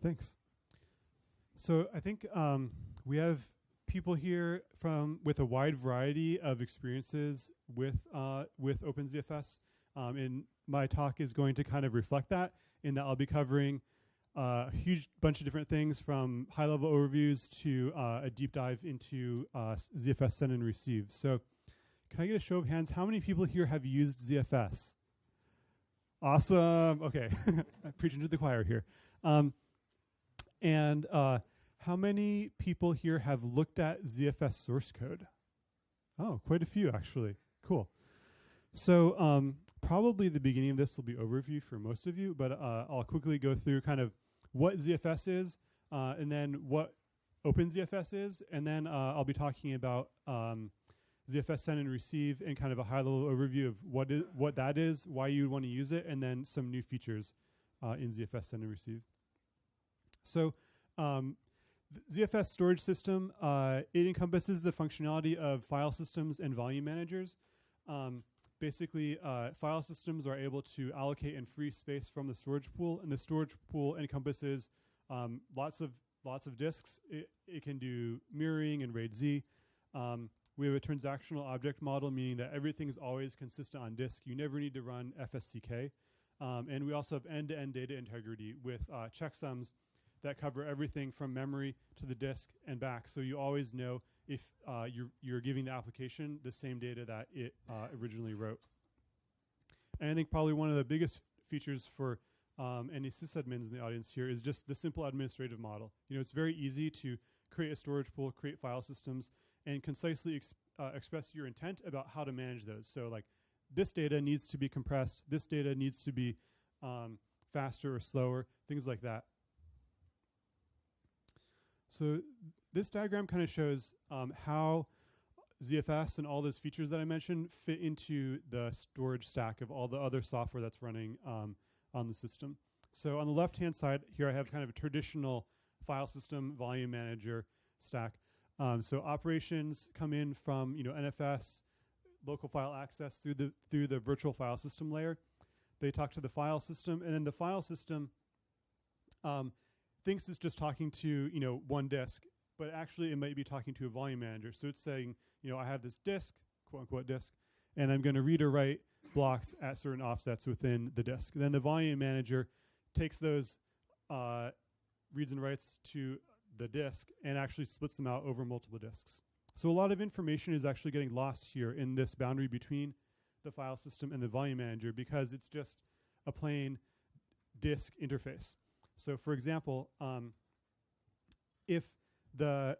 Thanks. So I think we have people here with a wide variety of experiences with OpenZFS, and my talk is going to kind of reflect that, in that I'll be covering a huge bunch of different things, from high-level overviews to a deep dive into ZFS send and receive. So can I get a show of hands? How many people here have used ZFS? Awesome. Okay. I'm preaching to the choir here. And how many people here have looked at ZFS source code? Oh, quite a few, actually. Cool. So probably the beginning of this will be overview for most of you, but I'll quickly go through kind of what ZFS is, and then what OpenZFS is, and then I'll be talking about ZFS send and receive, and kind of a high-level overview of what that is, why you would want to use it, and then some new features in ZFS send and receive. So ZFS storage system, it encompasses the functionality of file systems and volume managers. Basically, file systems are able to allocate and free space from the storage pool, and the storage pool encompasses lots of disks. It can do mirroring and RAID-Z. We have a transactional object model, meaning that everything is always consistent on disk. You never need to run FSCK. And we also have end-to-end data integrity with checksums that cover everything from memory to the disk and back. So you always know if you're giving the application the same data that it originally wrote. And I think probably one of the biggest features for any sysadmins in the audience here is just the simple administrative model. You know, it's very easy to create a storage pool, create file systems, and concisely express your intent about how to manage those. So like, this data needs to be compressed, this data needs to be faster or slower, things like that. So this diagram kind of shows how ZFS and all those features that I mentioned fit into the storage stack of all the other software that's running on the system. So on the left-hand side here, I have kind of a traditional file system volume manager stack. So operations come in from NFS, local file access through the virtual file system layer. They talk to the file system, and then the file system thinks it's just talking to one disk, but actually it might be talking to a volume manager. So it's saying, I have this disk, quote unquote disk, and I'm going to read or write blocks at certain offsets within the disk. Then the volume manager takes those reads and writes to the disk and actually splits them out over multiple disks. So a lot of information is actually getting lost here in this boundary between the file system and the volume manager, because it's just a plain disk interface. So for example, if the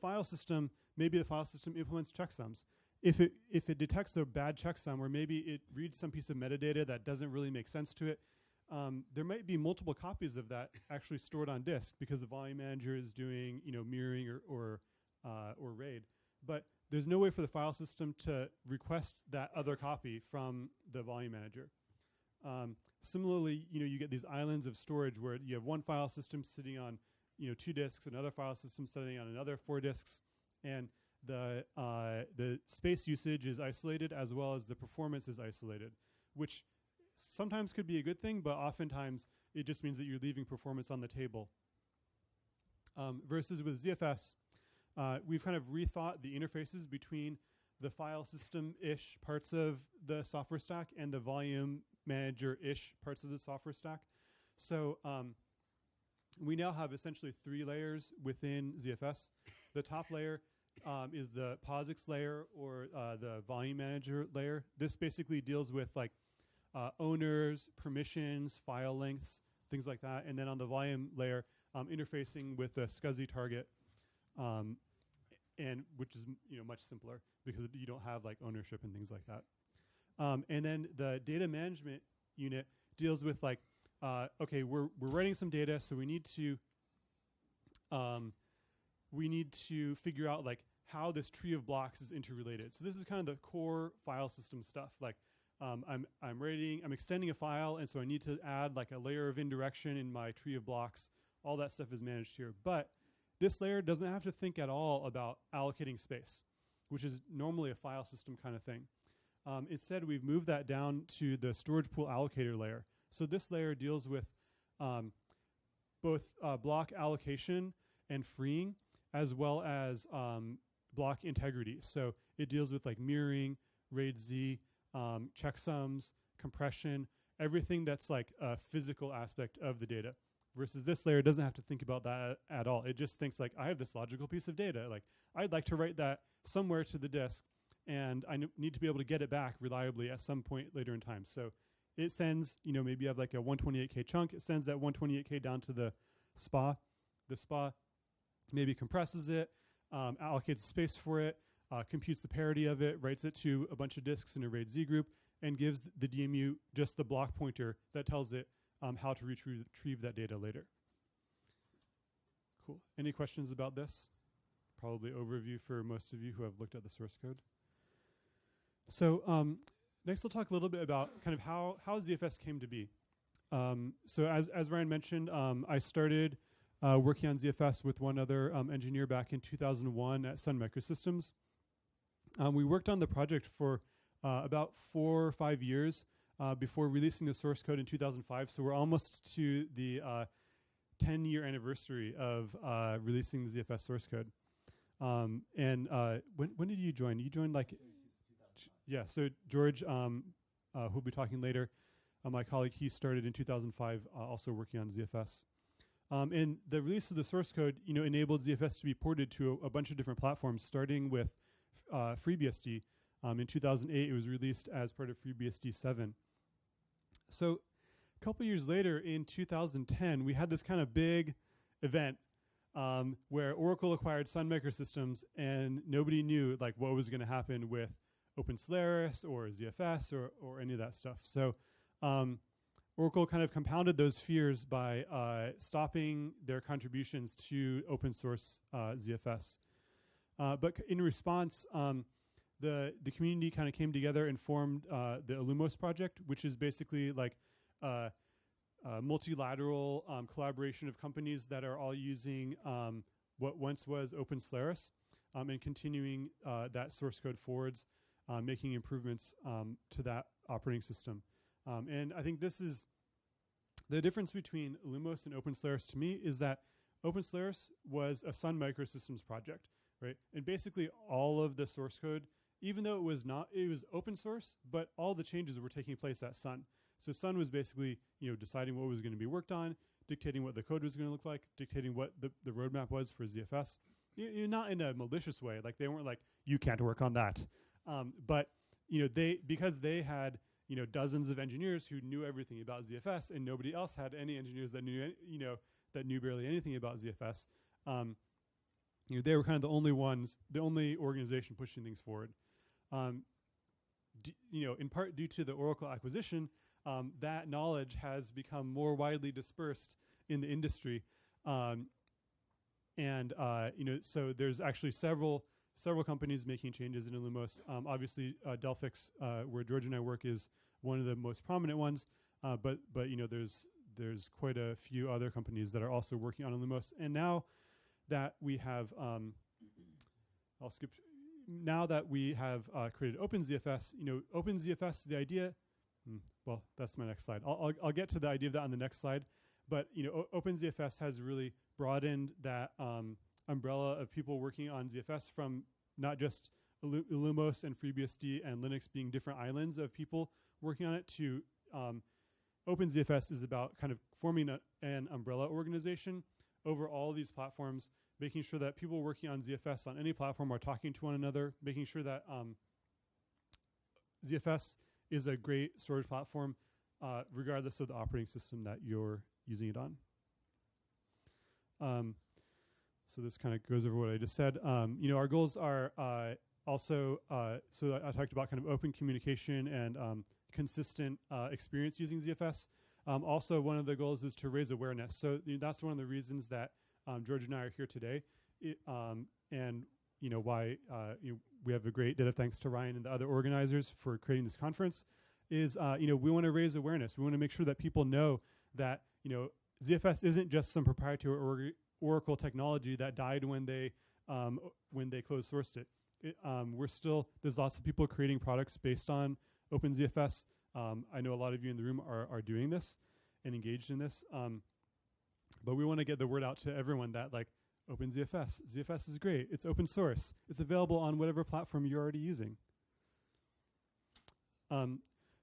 file system, maybe the file system implements checksums. If it detects a bad checksum, or maybe it reads some piece of metadata that doesn't really make sense to it, there might be multiple copies of that actually stored on disk, because the volume manager is doing mirroring or RAID. But there's no way for the file system to request that other copy from the volume manager. Similarly, you get these islands of storage where you have one file system sitting on 2 disks, another file system sitting on another 4 disks, and the space usage is isolated as well as the performance is isolated, which sometimes could be a good thing, but oftentimes it just means that you're leaving performance on the table. Versus with ZFS, we've kind of rethought the interfaces between the file system-ish parts of the software stack and the volume manager-ish parts of the software stack. So we now have essentially 3 layers within ZFS. The top layer is the POSIX layer, or the volume manager layer. This basically deals with like owners, permissions, file lengths, things like that. And then on the volume layer, interfacing with the SCSI target, and which is much simpler because you don't have like ownership and things like that. And then the data management unit deals with like, okay, we're writing some data, so we need to figure out like how this tree of blocks is interrelated. So this is kind of the core file system stuff. Like I'm extending a file, and so I need to add like a layer of indirection in my tree of blocks. All that stuff is managed here. But this layer doesn't have to think at all about allocating space, which is normally a file system kind of thing. Instead, we've moved that down to the storage pool allocator layer. So this layer deals with both block allocation and freeing, as well as block integrity. So it deals with like mirroring, RAID Z, checksums, compression, everything that's like a physical aspect of the data. Versus this layer doesn't have to think about that at all. It just thinks like, I have this logical piece of data. Like, I'd like to write that somewhere to the disk, and I need to be able to get it back reliably at some point later in time. So it sends, maybe you have like a 128K chunk. It sends that 128K down to the SPA. The SPA maybe compresses it, allocates space for it, computes the parity of it, writes it to a bunch of disks in a RAID Z group, and gives the DMU just the block pointer that tells it how to retrieve that data later. Cool. Any questions about this? Probably overview for most of you who have looked at the source code. So next we'll talk a little bit about kind of how ZFS came to be. So as Ryan mentioned, I started working on ZFS with one other engineer back in 2001 at Sun Microsystems. We worked on the project for about 4 or 5 years before releasing the source code in 2005. So we're almost to the 10-year anniversary of releasing the ZFS source code. When did you join? You joined like... Yeah, so George, who'll be talking later, my colleague, he started in 2005 also working on ZFS. And the release of the source code, enabled ZFS to be ported to a bunch of different platforms, starting with FreeBSD. In 2008, it was released as part of FreeBSD 7. So a couple years later, in 2010, we had this kind of big event where Oracle acquired Sun Microsystems, and nobody knew like what was going to happen with OpenSolaris or ZFS or any of that stuff. So Oracle kind of compounded those fears by stopping their contributions to open source ZFS. But in response, the community kind of came together and formed the Illumos project, which is basically like a multilateral collaboration of companies that are all using what once was OpenSolaris and continuing that source code forwards, making improvements to that operating system. And I think this is the difference between Illumos and OpenSolaris to me, is that OpenSolaris was a Sun Microsystems project, right? And basically all of the source code, even though it was open source, but all the changes were taking place at Sun. So Sun was basically, deciding what was going to be worked on, dictating what the code was going to look like, dictating what the roadmap was for ZFS. Not in a malicious way. Like they weren't like, you can't work on that. But because they had dozens of engineers who knew everything about ZFS, and nobody else had any engineers that knew barely anything about ZFS. They were kind of the only organization pushing things forward. In part due to the Oracle acquisition, that knowledge has become more widely dispersed in the industry, so there's actually several companies making changes in Illumos. Obviously, Delphix, where George and I work, is one of the most prominent ones. But there's quite a few other companies that are also working on Illumos. And now that we have, Now that we have created OpenZFS, OpenZFS, the idea. Well, that's my next slide. I'll get to the idea of that on the next slide. But OpenZFS has really broadened that umbrella of people working on ZFS from not just Illumos and FreeBSD and Linux being different islands of people working on it to OpenZFS is about kind of forming an umbrella organization over all these platforms, making sure that people working on ZFS on any platform are talking to one another, making sure that ZFS is a great storage platform regardless of the operating system that you're using it on. So this kind of goes over what I just said. Our goals are also, so I talked about kind of open communication and consistent experience using ZFS. Also, one of the goals is to raise awareness. So that's one of the reasons that George and I are here today. And why we have a great debt of thanks to Ryan and the other organizers for creating this conference is, we want to raise awareness. We want to make sure that people know that, ZFS isn't just some proprietary Oracle technology that died when they closed sourced it. There's lots of people creating products based on OpenZFS. I know a lot of you in the room are doing this and engaged in this. But we want to get the word out to everyone that like OpenZFS, ZFS is great. It's open source. It's available on whatever platform you're already using.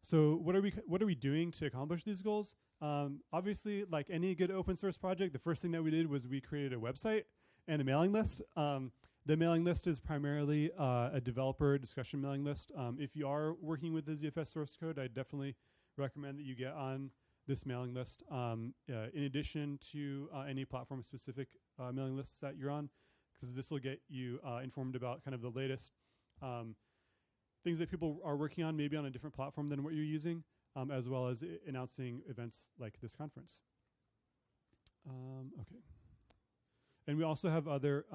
So what are we doing to accomplish these goals? Obviously, like any good open source project, the first thing that we did was we created a website and a mailing list. The mailing list is primarily a developer discussion mailing list. If you are working with the ZFS source code, I definitely recommend that you get on this mailing list in addition to any platform-specific mailing lists that you're on, because this will get you informed about kind of the latest things that people are working on, maybe on a different platform than what you're using, as well as announcing events like this conference. Okay. And we also have other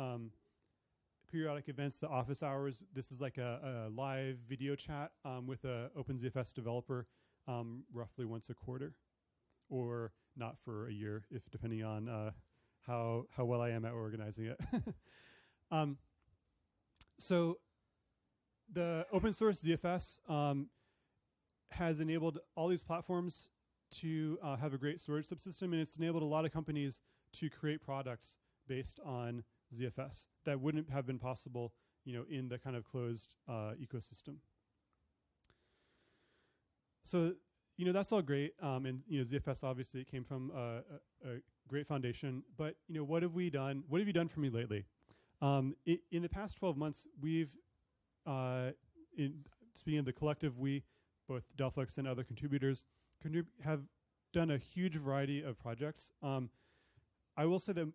periodic events, the office hours. This is like a live video chat with a OpenZFS developer roughly once a quarter, or not for a year, if depending on how well I am at organizing it. So the open source ZFS has enabled all these platforms to have a great storage subsystem, and it's enabled a lot of companies to create products based on ZFS that wouldn't have been possible, in the kind of closed ecosystem. So, that's all great, and ZFS obviously came from a great foundation. But what have we done? What have you done for me lately? In the past 12 months, we've, speaking of the collective, we, both Delphix and other contributors, have done a huge variety of projects. I will say that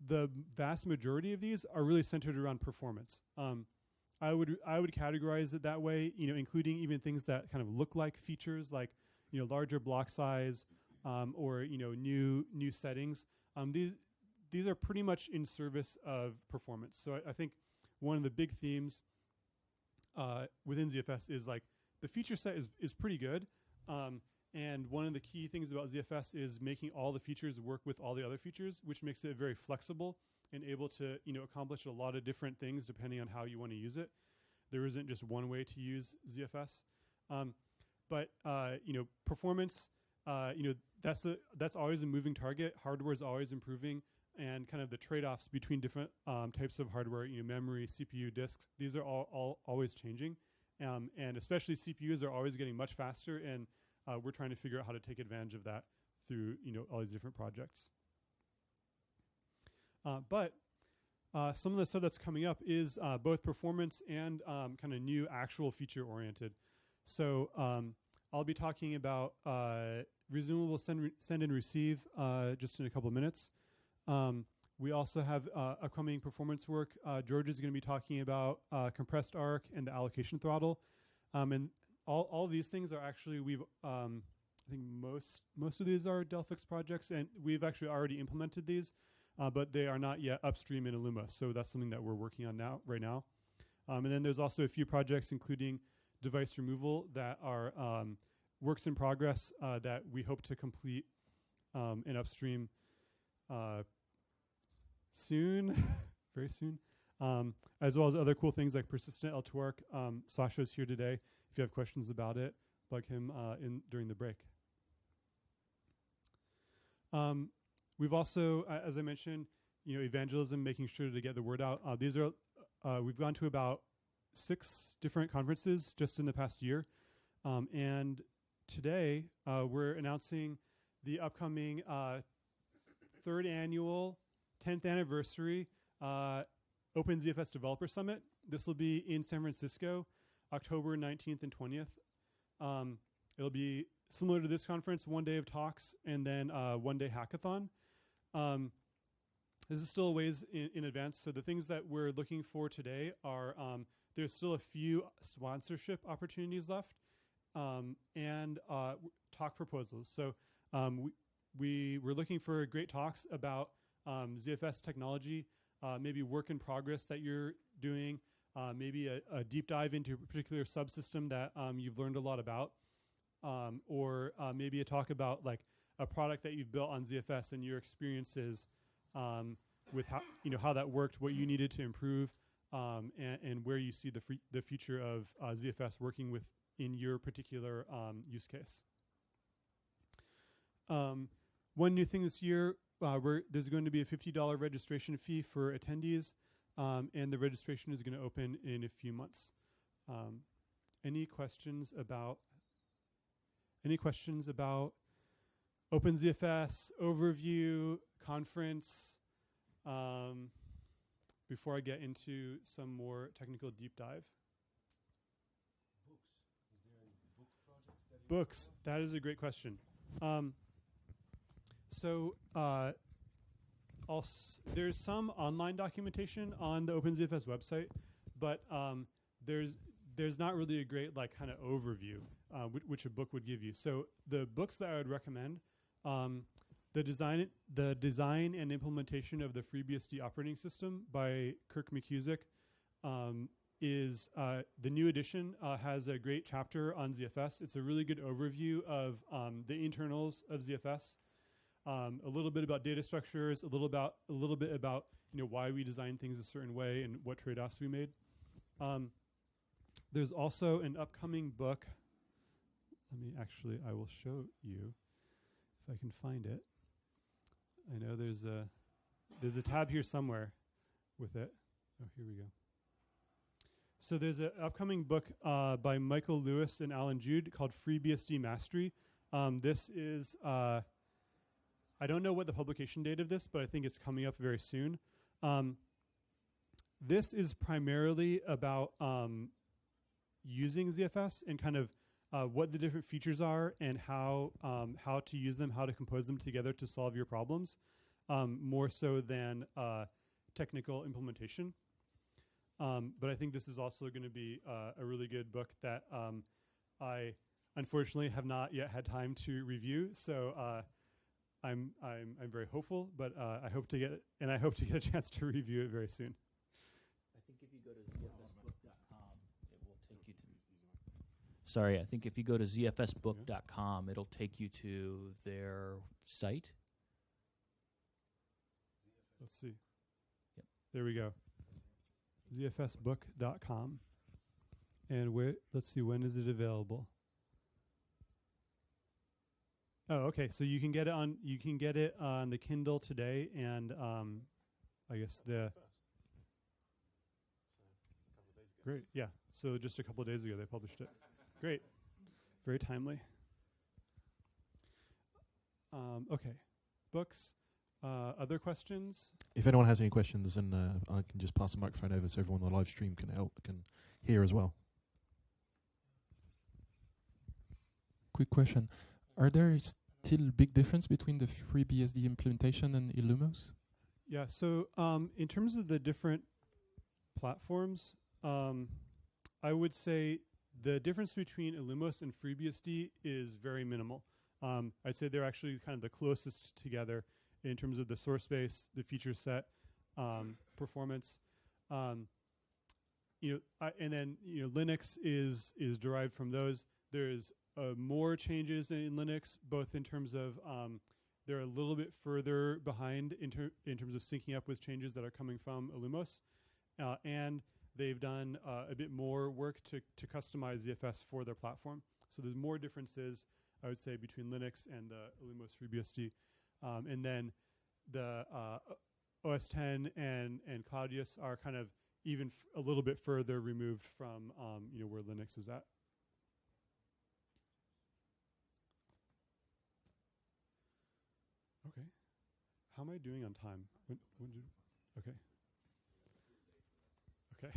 the vast majority of these are really centered around performance. I would categorize it that way, including even things that kind of look like features, like larger block size, or new settings. These are pretty much in service of performance. So I think one of the big themes within ZFS is like the feature set is pretty good. And one of the key things about ZFS is making all the features work with all the other features, which makes it very flexible and able to accomplish a lot of different things depending on how you want to use it. There isn't just one way to use ZFS. But performance, that's always a moving target. Hardware is always improving, and kind of the trade-offs between different types of hardware, memory, CPU, disks, these are all always changing. And especially CPUs are always getting much faster, and we're trying to figure out how to take advantage of that through all these different projects. But some of the stuff that's coming up is both performance and kind of new actual feature-oriented. So I'll be talking about resumable send and receive just in a couple of minutes. We also have upcoming performance work. George is going to be talking about compressed arc and the allocation throttle. And all of these things are actually, I think most of these are Delphix projects, and we've actually already implemented these, but they are not yet upstream in Illuma. So that's something that we're working on right now. And then there's also a few projects, including device removal, that are works in progress that we hope to complete in upstream soon, very soon, as well as other cool things like persistent L2ARC. Sasha's here today. If you have questions about it, bug him during the break. We've also, as I mentioned, evangelism, making sure to get the word out. These are we've gone to about 6 different conferences just in the past year, and today we're announcing the upcoming 3rd annual 10th anniversary OpenZFS Developer Summit. This will be in San Francisco, October 19th and 20th. It'll be similar to this conference, 1 day of talks and then 1 day hackathon. This is still a ways in advance. So the things that we're looking for today are there's still a few sponsorship opportunities left and talk proposals. So we're looking for great talks about ZFS technology, maybe work in progress that you're doing, maybe a deep dive into a particular subsystem that you've learned a lot about, or maybe a talk about like a product that you've built on ZFS and your experiences with how that worked, what you needed to improve, and where you see the future of ZFS working with in your particular use case. One new thing this year there's going to be a $50 registration fee for attendees, and the registration is going to open in a few months. Any questions about OpenZFS overview conference? Before I get into some more technical deep dive. Books. That is a great question. There's some online documentation on the OpenZFS website, but there's not really a great kind of overview which a book would give you. So the books that I would recommend, the design and implementation of the FreeBSD operating system by Kirk McKusick is the new edition, has a great chapter on ZFS. It's a really good overview of the internals of ZFS, a little bit about data structures, a little bit about why we design things a certain way and what trade-offs we made. There's also an upcoming book. I will show you if I can find it. I know there's a tab here somewhere with it. Oh, here we go. So there's an upcoming book by Michael Lewis and Alan Jude called FreeBSD Mastery. This is, I don't know what the publication date of this, but I think it's coming up very soon. This is primarily about using ZFS and kind of what the different features are and how to use them, how to compose them together to solve your problems, more so than technical implementation. But I think this is also going to be a really good book that I unfortunately have not yet had time to review. So I'm very hopeful, but I hope to get it, and I hope to get a chance to review it very soon. I think if you go to ZFSbook.com, it will take you to. Sorry, I think if you go to ZFSbook.com, it'll take you to their site. Let's see. Yep. There we go. ZFSbook.com. And let's see, when is it available? Oh, okay. So you can get it on the Kindle today, and I guess great. Yeah. So just a couple of days ago they published it. Great. Very timely. Okay. Books. Other questions? If anyone has any questions, then I can just pass the microphone over so everyone on the live stream can hear as well. Quick question. Are there still big difference between the FreeBSD implementation and Illumos? Yeah, so in terms of the different platforms, I would say the difference between Illumos and FreeBSD is very minimal. I'd say they're actually kind of the closest together in terms of the source space, the feature set, performance. And then Linux is derived from those. There's more changes in Linux, both in terms of they're a little bit further behind in terms of syncing up with changes that are coming from Illumos, and they've done a bit more work to customize ZFS for their platform. So there's more differences, I would say, between Linux and the Illumos FreeBSD. And then the OS X and Claudius are kind of even a little bit further removed from where Linux is at. Okay. How am I doing on time? Okay. Okay.